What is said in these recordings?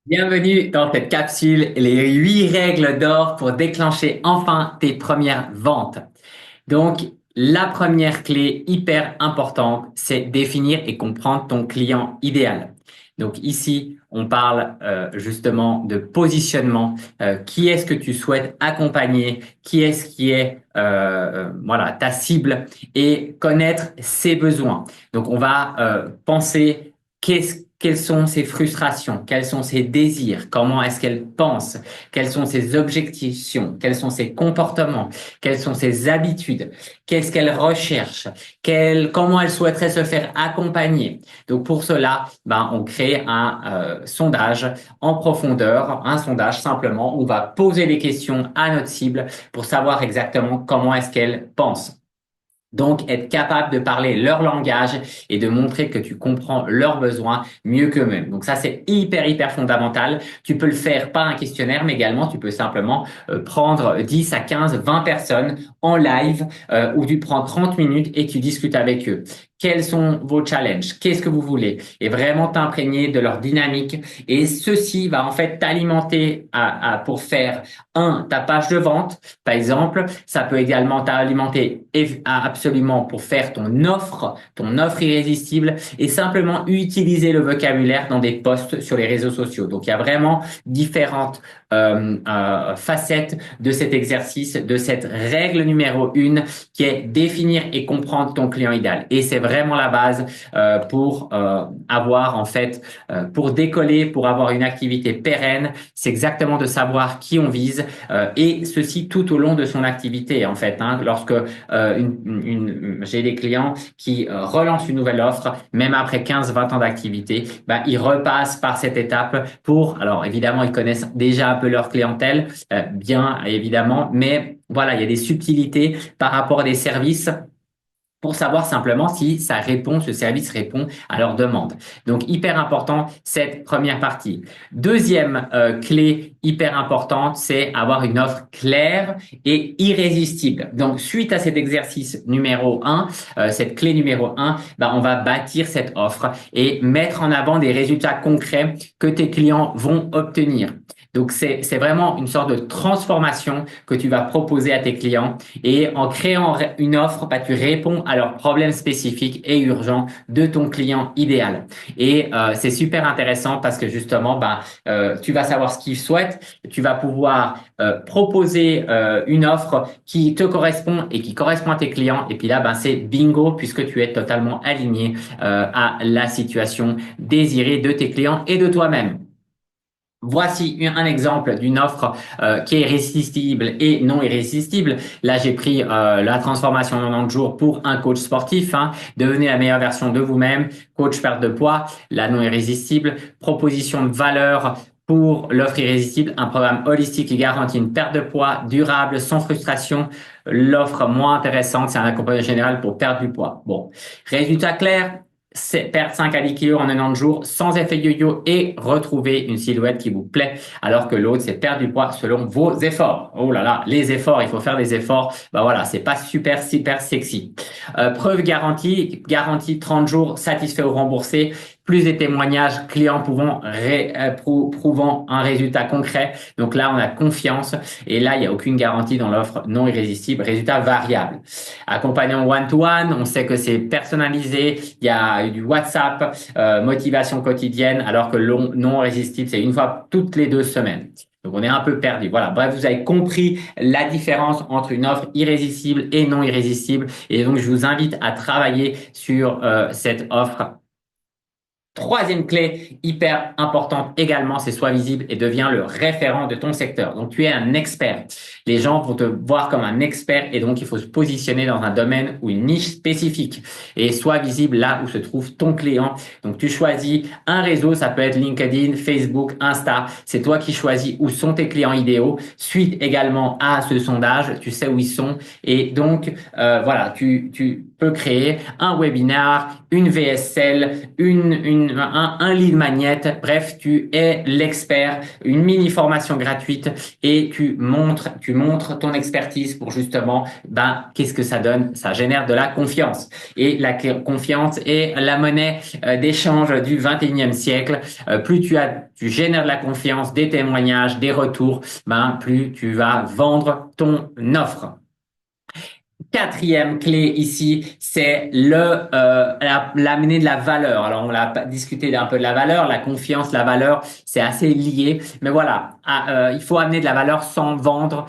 Bienvenue dans cette capsule, les 8 règles d'or pour déclencher enfin tes premières ventes. Donc, la première clé hyper importante, c'est définir et comprendre ton client idéal. Donc ici, on parle justement de positionnement. Qui est-ce que tu souhaites accompagner? Qui est-ce qui est voilà ta cible et connaître ses besoins. Donc on va penser quelles sont ses frustrations, quels sont ses désirs, comment est-ce qu'elle pense, quels sont ses objectifs, quels sont ses comportements, quelles sont ses habitudes, qu'est-ce qu'elle recherche, comment elle souhaiterait se faire accompagner. Donc pour cela, on crée un sondage en profondeur, un sondage simplement où on va poser des questions à notre cible pour savoir exactement comment est-ce qu'elle pense. Donc, être capable de parler leur langage et de montrer que tu comprends leurs besoins mieux qu'eux-mêmes. Donc ça, c'est hyper fondamental. Tu peux le faire par un questionnaire, mais également, tu peux simplement prendre 10 à 15, 20 personnes en live où tu prends 30 minutes et tu discutes avec eux. Quels sont vos challenges? Qu'est-ce que vous voulez? Et vraiment t'imprégner de leur dynamique. Et ceci va en fait t'alimenter pour faire, ta page de vente, par exemple. Ça peut également t'alimenter absolument pour faire ton offre irrésistible et simplement utiliser le vocabulaire dans des posts sur les réseaux sociaux. Donc, il y a vraiment différentes facettes de cet exercice, de cette règle numéro 1 qui est définir et comprendre ton client idéal. Et c'est vraiment la base pour avoir en fait, pour décoller, pour avoir une activité pérenne, c'est exactement de savoir qui on vise et ceci tout au long de son activité en fait. Lorsque j'ai des clients qui relancent une nouvelle offre, même après 15-20 ans d'activité, ils repassent par cette étape pour, alors évidemment, ils connaissent déjà un peu leur clientèle, bien évidemment, mais voilà, il y a des subtilités par rapport à des services pour savoir simplement si ce service répond à leurs demandes. Donc, hyper important, cette première partie. Deuxième clé hyper importante, c'est avoir une offre claire et irrésistible. Donc, suite à cet exercice numéro 1, cette clé numéro 1, on va bâtir cette offre et mettre en avant des résultats concrets que tes clients vont obtenir. Donc, c'est vraiment une sorte de transformation que tu vas proposer à tes clients et en créant une offre, tu réponds à leurs problèmes spécifiques et urgents de ton client idéal. Et c'est super intéressant parce que justement, tu vas savoir ce qu'il souhaite, tu vas pouvoir proposer une offre qui te correspond et qui correspond à tes clients. Et puis là, c'est bingo puisque tu es totalement aligné à la situation désirée de tes clients et de toi-même. Voici un exemple d'une offre qui est irrésistible et non irrésistible. Là, j'ai pris la transformation en 90 jours pour un coach sportif. Devenez la meilleure version de vous-même. Coach perte de poids, la non irrésistible. Proposition de valeur pour l'offre irrésistible. Un programme holistique qui garantit une perte de poids durable, sans frustration. L'offre moins intéressante, c'est un accompagnement général pour perdre du poids. Bon, résultat clair, c'est perdre 5 à 10 kilos en 90 jours sans effet yo-yo et retrouver une silhouette qui vous plaît, alors que l'autre, c'est perdre du poids selon vos efforts. Oh là là, les efforts, il faut faire des efforts. Voilà, c'est pas super sexy. Preuve garantie 30 jours satisfait ou remboursé. Plus des témoignages clients prouvant un résultat concret. Donc là, on a confiance et là, il n'y a aucune garantie dans l'offre non irrésistible. Résultat variable. Accompagnement one-to-one, on sait que c'est personnalisé. Il y a du WhatsApp, motivation quotidienne, alors que non irrésistible, c'est une fois toutes les 2 semaines. Donc, on est un peu perdu. Voilà. Bref, vous avez compris la différence entre une offre irrésistible et non irrésistible. Et donc, je vous invite à travailler sur cette offre. Troisième clé hyper importante également, c'est sois visible et deviens le référent de ton secteur. Donc, tu es un expert. Les gens vont te voir comme un expert et donc il faut se positionner dans un domaine ou une niche spécifique et sois visible là où se trouve ton client. Donc, tu choisis un réseau, ça peut être LinkedIn, Facebook, Insta. C'est toi qui choisis où sont tes clients idéaux. Suite également à ce sondage, tu sais où ils sont et donc voilà, tu peux créer un webinar, une VSL, un lead magnet. Bref, tu es l'expert, une mini formation gratuite et tu montres ton expertise pour justement, qu'est-ce que ça donne? Ça génère de la confiance. Et la confiance est la monnaie d'échange du 21e siècle. Plus tu génères de la confiance, des témoignages, des retours, plus tu vas vendre ton offre. Quatrième clé ici, c'est l'amener de la valeur. Alors, on l'a discuté un peu de la valeur, la confiance, la valeur, c'est assez lié. Mais voilà, il faut amener de la valeur sans vendre,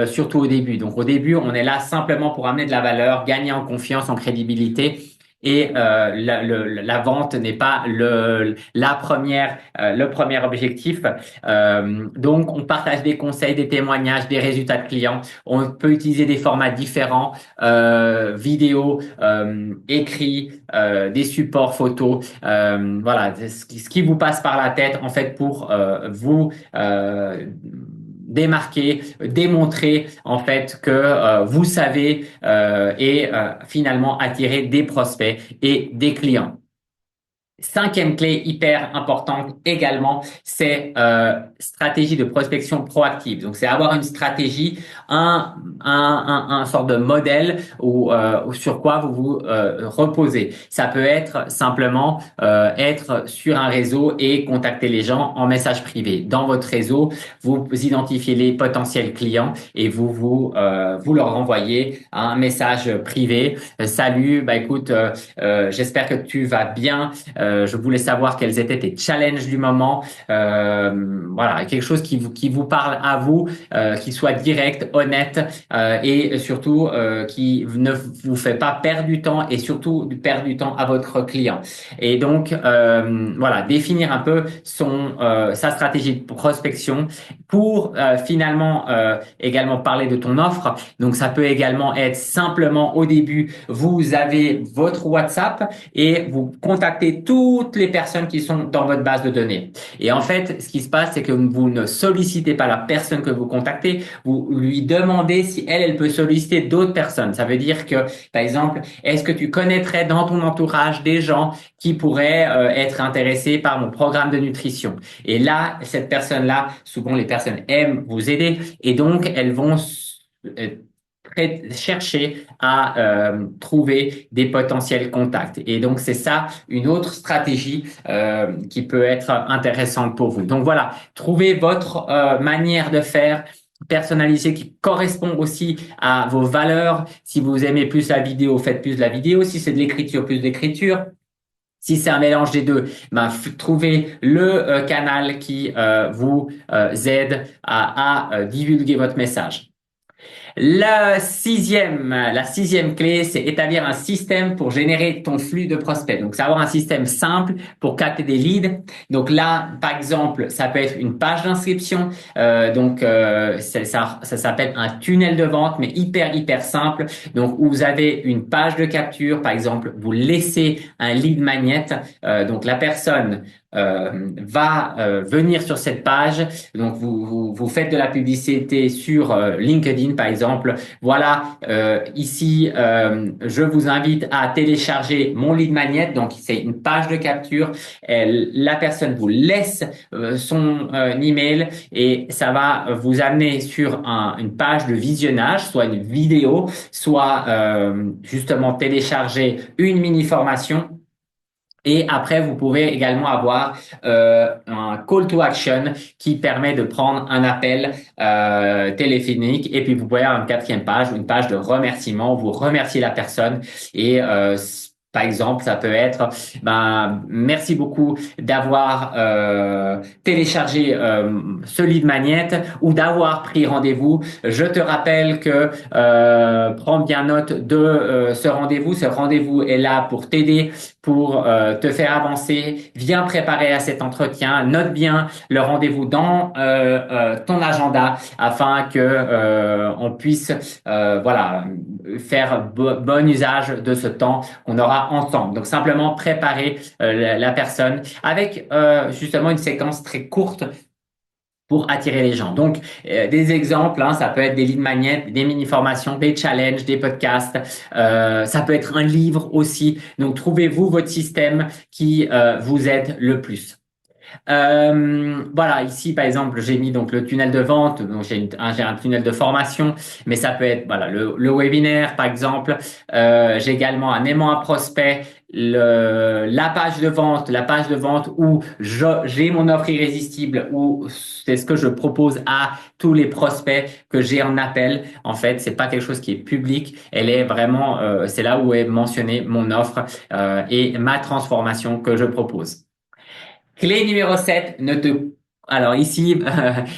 surtout au début. Donc, au début, on est là simplement pour amener de la valeur, gagner en confiance, en crédibilité. Et la vente n'est pas le premier objectif. Donc, on partage des conseils, des témoignages, des résultats de clients. On peut utiliser des formats différents, vidéo, écrit, des supports photos. Voilà, ce qui vous passe par la tête en fait pour vous démarquer, démontrer en fait que vous savez et finalement attirer des prospects et des clients. Cinquième clé hyper importante également, c'est stratégie de prospection proactive. Donc, c'est avoir une stratégie, un sort de modèle ou sur quoi vous vous reposez. Ça peut être simplement être sur un réseau et contacter les gens en message privé. Dans votre réseau, vous identifiez les potentiels clients et vous leur renvoyez un message privé. Salut, écoute, j'espère que tu vas bien. Je voulais savoir quels étaient tes challenges du moment. Voilà, quelque chose qui vous parle à vous, qui soit direct, honnête et surtout qui ne vous fait pas perdre du temps et surtout perdre du temps à votre client. Et donc voilà, définir un peu sa stratégie de prospection pour finalement également parler de ton offre. Donc ça peut également être simplement au début, vous avez votre WhatsApp et vous contactez toutes les personnes qui sont dans votre base de données. Et en fait, ce qui se passe, c'est que vous ne sollicitez pas la personne que vous contactez, vous lui demandez si elle peut solliciter d'autres personnes. Ça veut dire que, par exemple, est-ce que tu connaîtrais dans ton entourage des gens qui pourraient être intéressés par mon programme de nutrition? Et là, cette personne-là, souvent les personnes aiment vous aider et donc elles vont chercher à trouver des potentiels contacts. Et donc, c'est ça une autre stratégie qui peut être intéressante pour vous. Donc, voilà, trouvez votre manière de faire personnalisée qui correspond aussi à vos valeurs. Si vous aimez plus la vidéo, faites plus de la vidéo. Si c'est de l'écriture, plus d'écriture. Si c'est un mélange des deux, trouvez le canal qui vous aide à divulguer votre message. La sixième clé, c'est établir un système pour générer ton flux de prospects. Donc, c'est avoir un système simple pour capter des leads. Donc là, par exemple, ça peut être une page d'inscription. Ça s'appelle un tunnel de vente, mais hyper simple. Donc, où vous avez une page de capture, par exemple, vous laissez un lead magnet. Donc, la personne va venir sur cette page. Donc, vous faites de la publicité sur LinkedIn, par exemple. Voilà, ici, je vous invite à télécharger mon lead magnet. Donc, c'est une page de capture. La personne vous laisse son email et ça va vous amener sur une page de visionnage, soit une vidéo, soit justement télécharger une mini formation. Et après, vous pouvez également avoir un call to action qui permet de prendre un appel téléphonique. Et puis, vous pouvez avoir une quatrième page, une page de remerciement où vous remerciez la personne. Et par exemple, ça peut être merci beaucoup d'avoir téléchargé ce lead magnet ou d'avoir pris rendez-vous. Je te rappelle que prends bien note de ce rendez-vous. Ce rendez-vous est là pour t'aider, pour te faire avancer. Viens préparer à cet entretien. Note bien le rendez-vous dans ton agenda afin que on puisse voilà faire bon usage de ce temps qu'on aura ensemble. Donc simplement préparer la personne avec justement une séquence très courte pour attirer les gens. Donc, des exemples, hein, ça peut être des lead magnets, des mini-formations, des challenges, des podcasts, ça peut être un livre aussi. Donc, trouvez-vous votre système qui vous aide le plus. Voilà, ici par exemple, j'ai mis donc le tunnel de vente, donc j'ai un tunnel de formation, mais ça peut être voilà le webinaire par exemple. J'ai également un aimant à prospect, la page de vente où j'ai mon offre irrésistible, où c'est ce que je propose à tous les prospects que j'ai en appel. En fait, c'est pas quelque chose qui est public, elle est vraiment, c'est là où est mentionné mon offre et ma transformation que je propose. Clé numéro 7, ne te... Alors ici,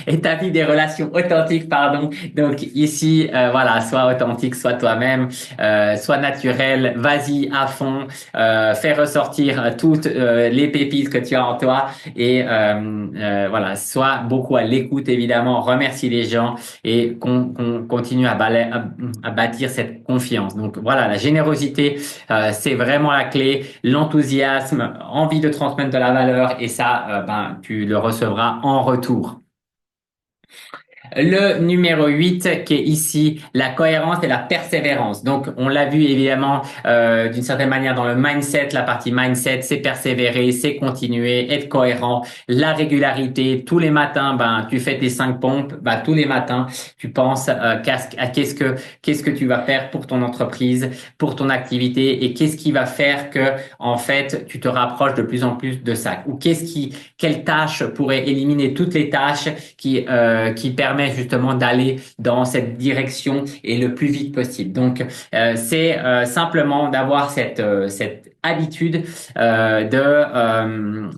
établis des relations authentiques, pardon. Donc ici, voilà, sois authentique, sois toi-même, sois naturel, vas-y à fond, fais ressortir toutes les pépites que tu as en toi et voilà, sois beaucoup à l'écoute évidemment, remercie les gens et qu'on continue à bâtir cette confiance. Donc voilà, la générosité, c'est vraiment la clé, l'enthousiasme, envie de transmettre de la valeur et ça, ben, tu le recevras en retour. Le numéro 8 qui est ici, la cohérence et la persévérance. Donc, on l'a vu évidemment d'une certaine manière dans le mindset, la partie mindset, c'est persévérer, c'est continuer, être cohérent, la régularité. Tous les matins, ben, tu fais tes 5 pompes, ben, tous les matins, tu penses à qu'est-ce que tu vas faire pour ton entreprise, pour ton activité et qu'est-ce qui va faire que, en fait, tu te rapproches de plus en plus de ça. Ou quelle tâche pourrait éliminer toutes les tâches qui permet justement d'aller dans cette direction et le plus vite possible. Donc, c'est simplement d'avoir cette habitude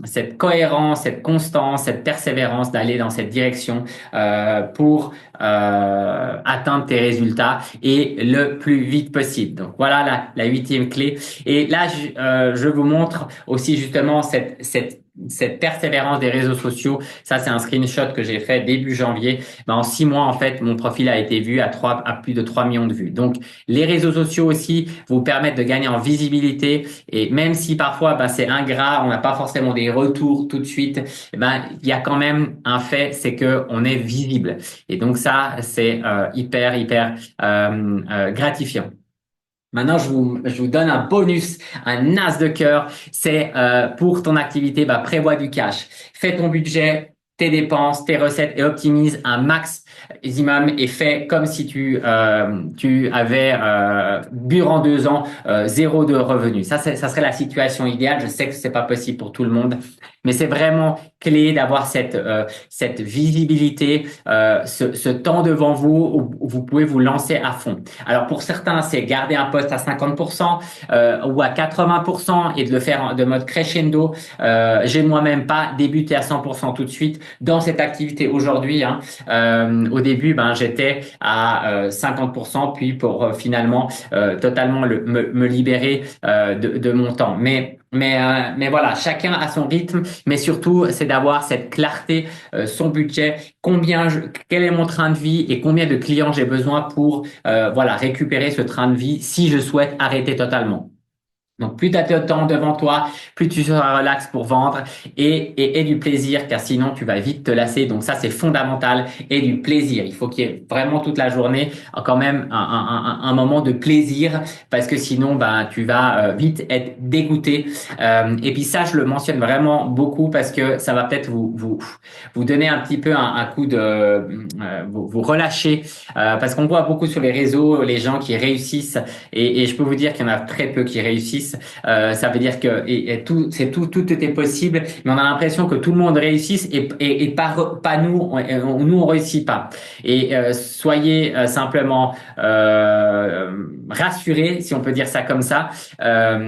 cette cohérence, cette constance, cette persévérance d'aller dans cette direction pour atteindre tes résultats et le plus vite possible. Donc voilà la huitième clé. Et là, je vous montre aussi justement cette persévérance des réseaux sociaux. Ça, c'est un screenshot que j'ai fait début janvier. Ben, en 6 mois, en fait, mon profil a été vu à plus de 3 millions de vues. Donc, les réseaux sociaux aussi vous permettent de gagner en visibilité. Et même si parfois, ben, c'est ingrat, on n'a pas forcément des retours tout de suite, ben, il y a quand même un fait, c'est que on est visible. Et donc, ça, c'est hyper gratifiant. Maintenant, je vous donne un bonus, un as de cœur. C'est pour ton activité, bah, prévois du cash. Fais ton budget, tes dépenses, tes recettes et optimise un maximum et fais comme si tu avais durant 2 ans zéro de revenus. Ça serait la situation idéale. Je sais que c'est pas possible pour tout le monde, mais c'est vraiment clé d'avoir cette visibilité, ce temps devant vous où vous pouvez vous lancer à fond. Alors pour certains, c'est garder un poste à 50% ou à 80% et de le faire de mode crescendo. J'ai moi-même pas débuté à 100% tout de suite dans cette activité aujourd'hui. Hein. Au début, ben j'étais à 50%, puis pour finalement totalement me libérer de mon temps. Mais voilà, chacun a son rythme, mais surtout c'est d'avoir cette clarté, son budget, quel est mon train de vie et combien de clients j'ai besoin pour voilà récupérer ce train de vie si je souhaite arrêter totalement. Donc, plus tu as de temps devant toi, plus tu seras relax pour vendre et du plaisir, car sinon tu vas vite te lasser. Donc, ça, c'est fondamental. Et du plaisir. Il faut qu'il y ait vraiment toute la journée quand même un moment de plaisir parce que sinon, ben, tu vas vite être dégoûté. Et puis ça, je le mentionne vraiment beaucoup parce que ça va peut-être vous donner un petit peu un coup de... vous relâcher parce qu'on voit beaucoup sur les réseaux les gens qui réussissent et je peux vous dire qu'il y en a très peu qui réussissent. Ça veut dire que tout était possible, mais on a l'impression que tout le monde réussisse et pas nous, nous on réussit pas. Et soyez simplement rassurés, si on peut dire ça comme ça. Ça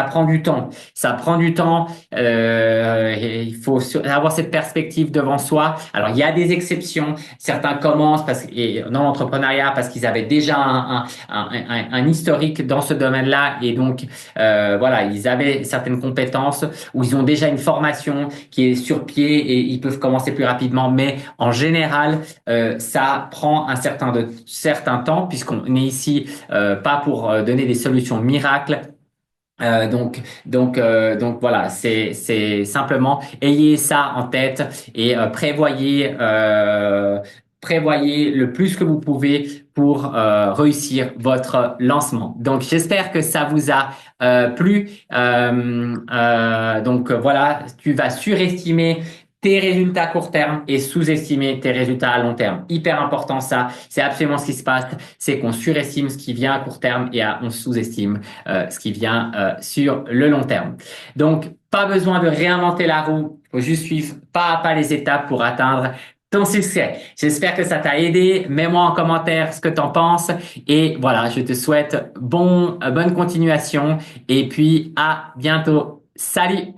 prend du temps. Ça prend du temps. Et il faut avoir cette perspective devant soi. Alors il y a des exceptions. Certains commencent et dans l'entrepreneuriat parce qu'ils avaient déjà un historique dans ce domaine-là et donc voilà, ils avaient certaines compétences ou ils ont déjà une formation qui est sur pied et ils peuvent commencer plus rapidement. Mais en général, ça prend un certain temps puisqu'on est ici pas pour donner des solutions miracles Donc voilà, c'est simplement ayez ça en tête et prévoyez le plus que vous pouvez pour réussir votre lancement. Donc j'espère que ça vous a plu. Voilà, tu vas surestimer tes résultats à court terme et sous-estimer tes résultats à long terme. Hyper important ça, c'est absolument ce qui se passe, c'est qu'on surestime ce qui vient à court terme et on sous-estime ce qui vient sur le long terme. Donc, pas besoin de réinventer la roue. Il faut juste suivre pas à pas les étapes pour atteindre ton succès. J'espère que ça t'a aidé. Mets-moi en commentaire ce que t'en penses. Et voilà, je te souhaite bonne continuation. Et puis, à bientôt. Salut!